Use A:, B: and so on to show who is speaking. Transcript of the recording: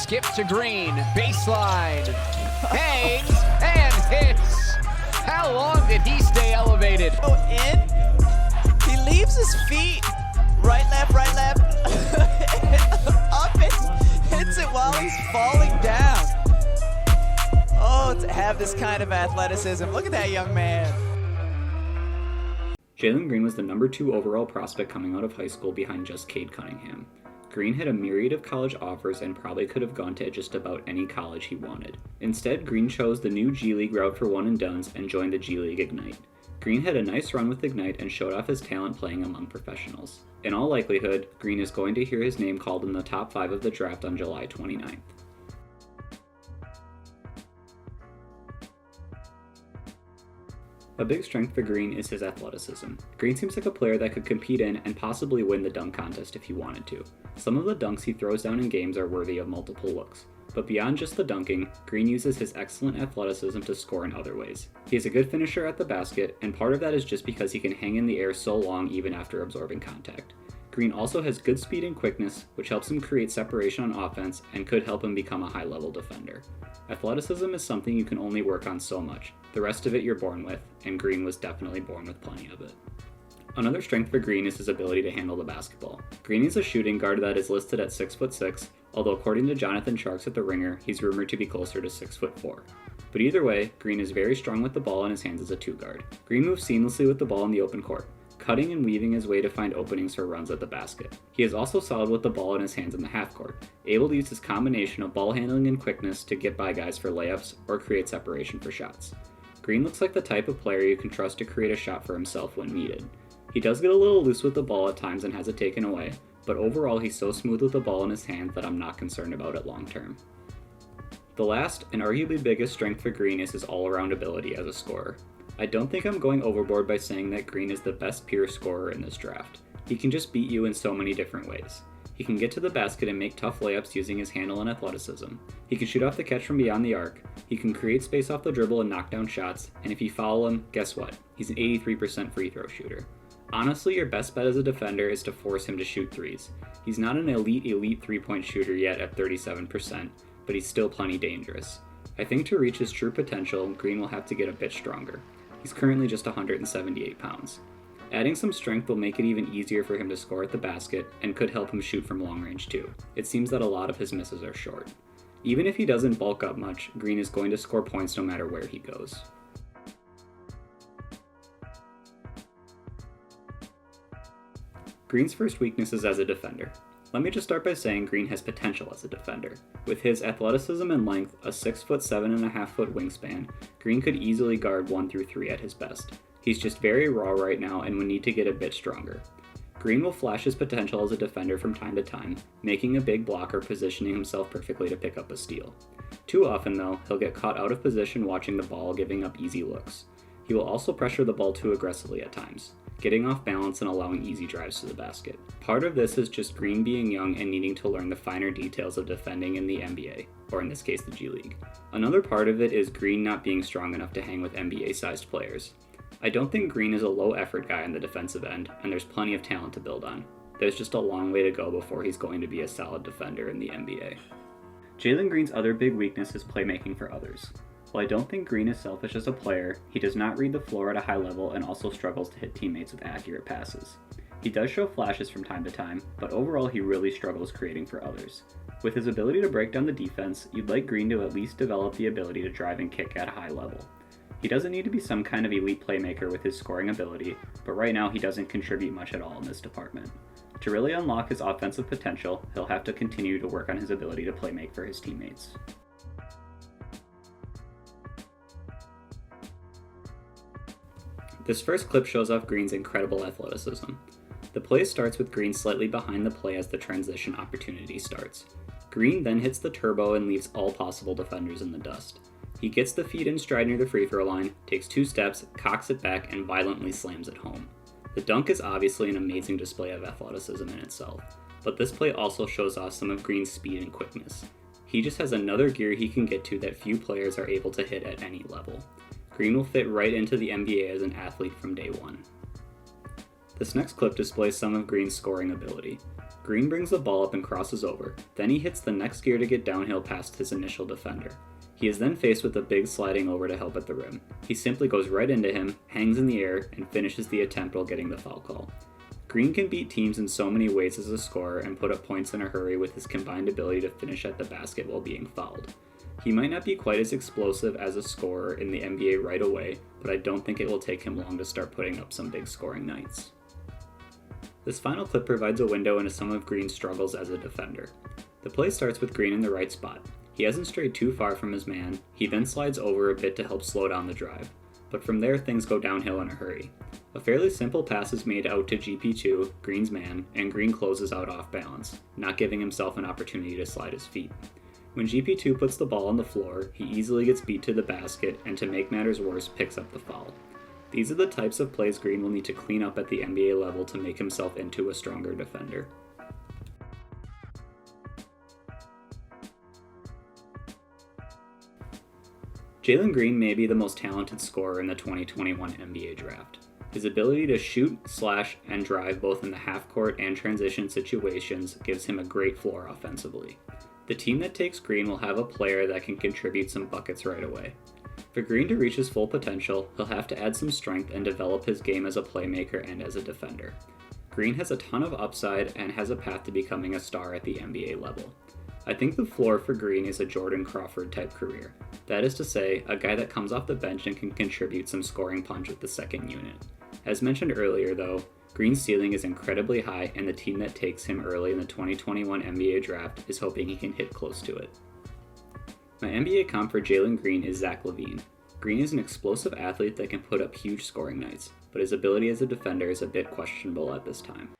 A: skip to Green, baseline, hangs, and hits. How long did he stay elevated?
B: Oh, in. He leaves his feet. Right, left, up and hits it while he's falling down. Oh, to have this kind of athleticism. Look at that young man.
C: Jalen Green was the number 2 overall prospect coming out of high school behind just Cade Cunningham. Green had a myriad of college offers and probably could have gone to just about any college he wanted. Instead, Green chose the new G League route for one and dones and joined the G League Ignite. Green had a nice run with Ignite and showed off his talent playing among professionals. In all likelihood, Green is going to hear his name called in the top 5 of the draft on July 29th. A big strength for Green is his athleticism. Green seems like a player that could compete in and possibly win the dunk contest if he wanted to. Some of the dunks he throws down in games are worthy of multiple looks. But beyond just the dunking, Green uses his excellent athleticism to score in other ways. He is a good finisher at the basket, and part of that is just because he can hang in the air so long even after absorbing contact. Green also has good speed and quickness, which helps him create separation on offense and could help him become a high-level defender. Athleticism is something you can only work on so much. The rest of it you're born with, and Green was definitely born with plenty of it. Another strength for Green is his ability to handle the basketball. Green is a shooting guard that is listed at 6'6", although according to Jonathan Sharks at The Ringer, he's rumored to be closer to 6'4". But either way, Green is very strong with the ball in his hands as a 2 guard. Green moves seamlessly with the ball in the open court, cutting and weaving his way to find openings for runs at the basket. He is also solid with the ball in his hands in the half court, able to use his combination of ball handling and quickness to get by guys for layups or create separation for shots. Green looks like the type of player you can trust to create a shot for himself when needed. He does get a little loose with the ball at times and has it taken away, but overall he's so smooth with the ball in his hand that I'm not concerned about it long term. The last and arguably biggest strength for Green is his all-around ability as a scorer. I don't think I'm going overboard by saying that Green is the best pure scorer in this draft. He can just beat you in so many different ways. He can get to the basket and make tough layups using his handle and athleticism. He can shoot off the catch from beyond the arc. He can create space off the dribble and knock down shots, and if you foul him, guess what? He's an 83% free throw shooter. Honestly, your best bet as a defender is to force him to shoot threes. He's not an elite 3-point shooter yet at 37%, but he's still plenty dangerous. I think to reach his true potential, Green will have to get a bit stronger. He's currently just 178 pounds. Adding some strength will make it even easier for him to score at the basket and could help him shoot from long range too. It seems that a lot of his misses are short. Even if he doesn't bulk up much, Green is going to score points no matter where he goes. Green's first weakness is as a defender. Let me just start by saying Green has potential as a defender. With his athleticism and length, a 6'7.5" wingspan, Green could easily guard 1 through 3 at his best. He's just very raw right now and would need to get a bit stronger. Green will flash his potential as a defender from time to time, making a big block or positioning himself perfectly to pick up a steal. Too often though, he'll get caught out of position watching the ball, giving up easy looks. He will also pressure the ball too aggressively at times, getting off balance and allowing easy drives to the basket. Part of this is just Green being young and needing to learn the finer details of defending in the NBA, or in this case the G League. Another part of it is Green not being strong enough to hang with NBA-sized players. I don't think Green is a low-effort guy on the defensive end, and there's plenty of talent to build on. There's just a long way to go before he's going to be a solid defender in the NBA. Jalen Green's other big weakness is playmaking for others. While I don't think Green is selfish as a player, he does not read the floor at a high level and also struggles to hit teammates with accurate passes. He does show flashes from time to time, but overall he really struggles creating for others. With his ability to break down the defense, you'd like Green to at least develop the ability to drive and kick at a high level. He doesn't need to be some kind of elite playmaker with his scoring ability, but right now he doesn't contribute much at all in this department. To really unlock his offensive potential, he'll have to continue to work on his ability to playmake for his teammates. This first clip shows off Green's incredible athleticism. The play starts with Green slightly behind the play as the transition opportunity starts. Green then hits the turbo and leaves all possible defenders in the dust. He gets the feet in stride near the free throw line, takes 2 steps, cocks it back, and violently slams it home. The dunk is obviously an amazing display of athleticism in itself, but this play also shows off some of Green's speed and quickness. He just has another gear he can get to that few players are able to hit at any level. Green will fit right into the NBA as an athlete from day one. This next clip displays some of Green's scoring ability. Green brings the ball up and crosses over, then he hits the next gear to get downhill past his initial defender. He is then faced with a big sliding over to help at the rim. He simply goes right into him, hangs in the air, and finishes the attempt while getting the foul call. Green can beat teams in so many ways as a scorer and put up points in a hurry with his combined ability to finish at the basket while being fouled. He might not be quite as explosive as a scorer in the NBA right away, but I don't think it will take him long to start putting up some big scoring nights. This final clip provides a window into some of Green's struggles as a defender. The play starts with Green in the right spot. He hasn't strayed too far from his man, he then slides over a bit to help slow down the drive. But from there things go downhill in a hurry. A fairly simple pass is made out to GP2, Green's man, and Green closes out off balance, not giving himself an opportunity to slide his feet. When GP2 puts the ball on the floor, he easily gets beat to the basket and to make matters worse, picks up the foul. These are the types of plays Green will need to clean up at the NBA level to make himself into a stronger defender. Jalen Green may be the most talented scorer in the 2021 NBA draft. His ability to shoot, slash, and drive both in the half-court and transition situations gives him a great floor offensively. The team that takes Green will have a player that can contribute some buckets right away. For Green to reach his full potential, he'll have to add some strength and develop his game as a playmaker and as a defender. Green has a ton of upside and has a path to becoming a star at the NBA level. I think the floor for Green is a Jordan Crawford type career. That is to say, a guy that comes off the bench and can contribute some scoring punch with the second unit. As mentioned earlier though, Green's ceiling is incredibly high and the team that takes him early in the 2021 NBA draft is hoping he can hit close to it. My NBA comp for Jalen Green is Zach LaVine. Green is an explosive athlete that can put up huge scoring nights, but his ability as a defender is a bit questionable at this time.